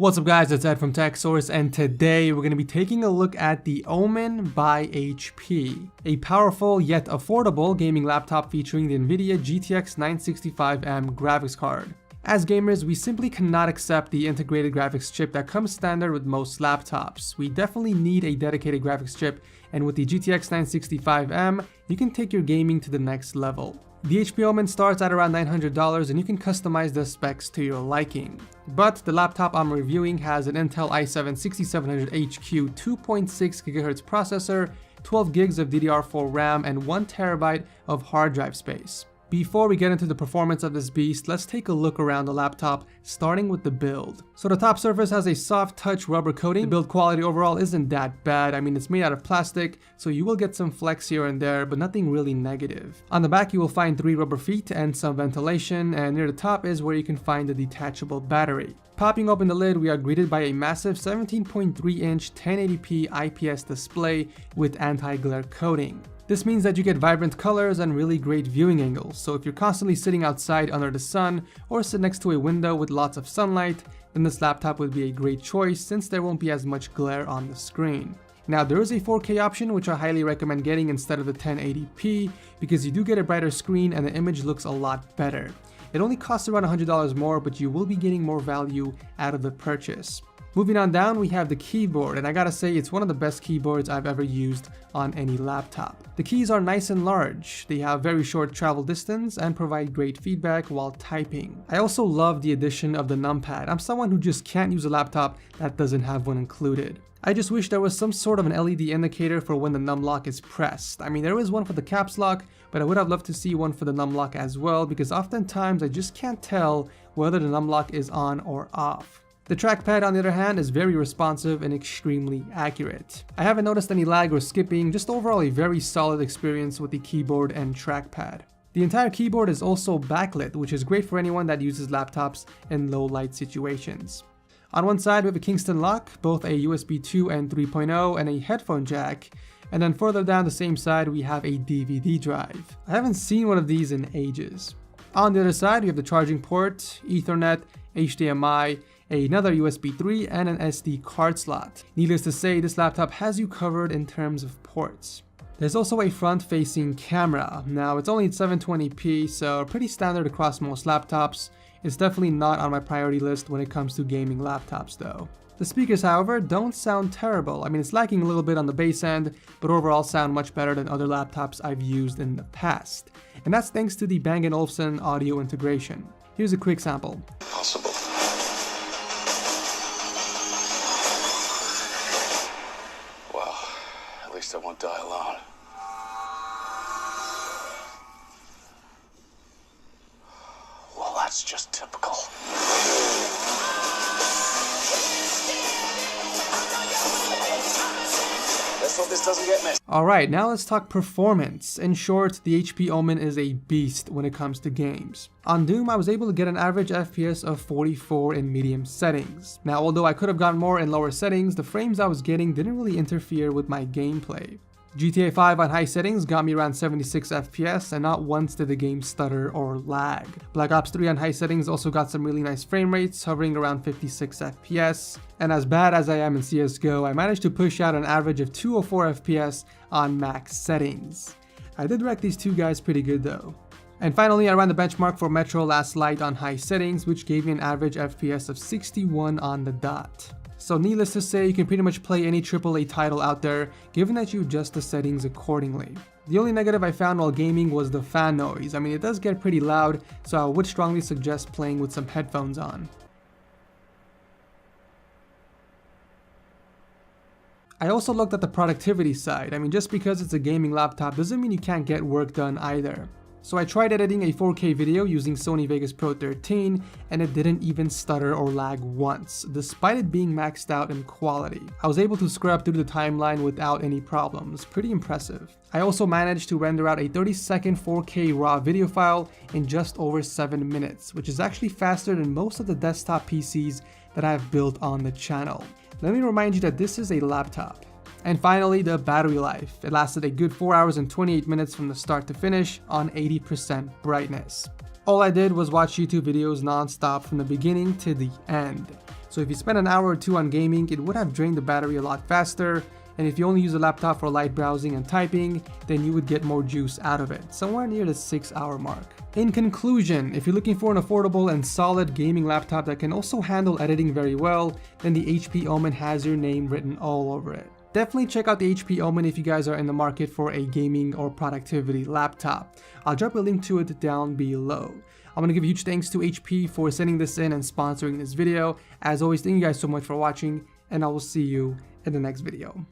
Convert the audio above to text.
What's up guys, it's Ed from TechSource, and today we're going to be taking a look at the OMEN by HP, a powerful yet affordable gaming laptop featuring the NVIDIA GTX 965M graphics card. As gamers, we simply cannot accept the integrated graphics chip that comes standard with most laptops. We definitely need a dedicated graphics chip, and with the GTX 965M, you can take your gaming to the next level. The HP OMEN starts at around $900 and you can customize the specs to your liking. But the laptop I'm reviewing has an Intel i7-6700HQ 2.6 GHz processor, 12 gigs of DDR4 RAM, and 1 TB of hard drive space. Before we get into the performance of this beast, let's take a look around the laptop, starting with the build. So the top surface has a soft touch rubber coating. The build quality overall isn't that bad. I mean, it's made out of plastic, so you will get some flex here and there, but nothing really negative. On the back, you will find 3 rubber feet and some ventilation, and near the top is where you can find the detachable battery. Popping open the lid, we are greeted by a massive 17.3-inch 1080p IPS display with anti-glare coating. This means that you get vibrant colors and really great viewing angles, so if you're constantly sitting outside under the sun or sit next to a window with lots of sunlight, then this laptop would be a great choice since there won't be as much glare on the screen. Now there is a 4K option which I highly recommend getting instead of the 1080p because you do get a brighter screen and the image looks a lot better. It only costs around $100 more, but you will be getting more value out of the purchase. Moving on down, we have the keyboard, and I gotta say it's one of the best keyboards I've ever used on any laptop. The keys are nice and large, they have very short travel distance and provide great feedback while typing. I also love the addition of the numpad. I'm someone who just can't use a laptop that doesn't have one included. I just wish there was some sort of an LED indicator for when the num lock is pressed. I mean, there is one for the caps lock, but I would have loved to see one for the num lock as well because oftentimes I just can't tell whether the num lock is on or off. The trackpad, on the other hand, is very responsive and extremely accurate. I haven't noticed any lag or skipping, just overall a very solid experience with the keyboard and trackpad. The entire keyboard is also backlit, which is great for anyone that uses laptops in low light situations. On one side we have a Kingston lock, both a USB 2 and 3.0 and a headphone jack, and then further down the same side we have a DVD drive. I haven't seen one of these in ages. On the other side we have the charging port, Ethernet, HDMI, another USB 3, and an SD card slot. Needless to say, this laptop has you covered in terms of ports. There's also a front-facing camera. Now, it's only at 720p, so pretty standard across most laptops. It's definitely not on my priority list when it comes to gaming laptops though. The speakers, however, don't sound terrible. I mean, it's lacking a little bit on the bass end, but overall sound much better than other laptops I've used in the past. And that's thanks to the Bang & Olufsen audio integration. Here's a quick sample. Possible. At least I won't die alone. Well, that's just typical. Let's hope this doesn't get messy. Alright, now let's talk performance. In short, the HP OMEN is a beast when it comes to games. On Doom, I was able to get an average FPS of 44 in medium settings. Now, although I could have gotten more in lower settings, the frames I was getting didn't really interfere with my gameplay. GTA 5 on high settings got me around 76 FPS, and not once did the game stutter or lag. Black Ops 3 on high settings also got some really nice frame rates, hovering around 56 FPS. And as bad as I am in CSGO, I managed to push out an average of 204 FPS on max settings. I did wreck these two guys pretty good though. And finally, I ran the benchmark for Metro Last Light on high settings, which gave me an average FPS of 61 on the dot. So needless to say, you can pretty much play any AAA title out there, given that you adjust the settings accordingly. The only negative I found while gaming was the fan noise. I mean, it does get pretty loud, so I would strongly suggest playing with some headphones on. I also looked at the productivity side. I mean, just because it's a gaming laptop doesn't mean you can't get work done either. So I tried editing a 4K video using Sony Vegas Pro 13 and it didn't even stutter or lag once, despite it being maxed out in quality. I was able to scrub through the timeline without any problems, pretty impressive. I also managed to render out a 30-second 4K RAW video file in just over 7 minutes, which is actually faster than most of the desktop PCs that I have built on the channel. Let me remind you that this is a laptop. And finally, the battery life. It lasted a good 4 hours and 28 minutes from the start to finish on 80% brightness. All I did was watch YouTube videos non-stop from the beginning to the end. So if you spend an hour or two on gaming, it would have drained the battery a lot faster. And if you only use a laptop for light browsing and typing, then you would get more juice out of it, somewhere near the 6-hour mark. In conclusion, if you're looking for an affordable and solid gaming laptop that can also handle editing very well, then the HP OMEN has your name written all over it. Definitely check out the HP OMEN if you guys are in the market for a gaming or productivity laptop. I'll drop a link to it down below. I'm gonna give huge thanks to HP for sending this in and sponsoring this video. As always, thank you guys so much for watching, and I will see you in the next video.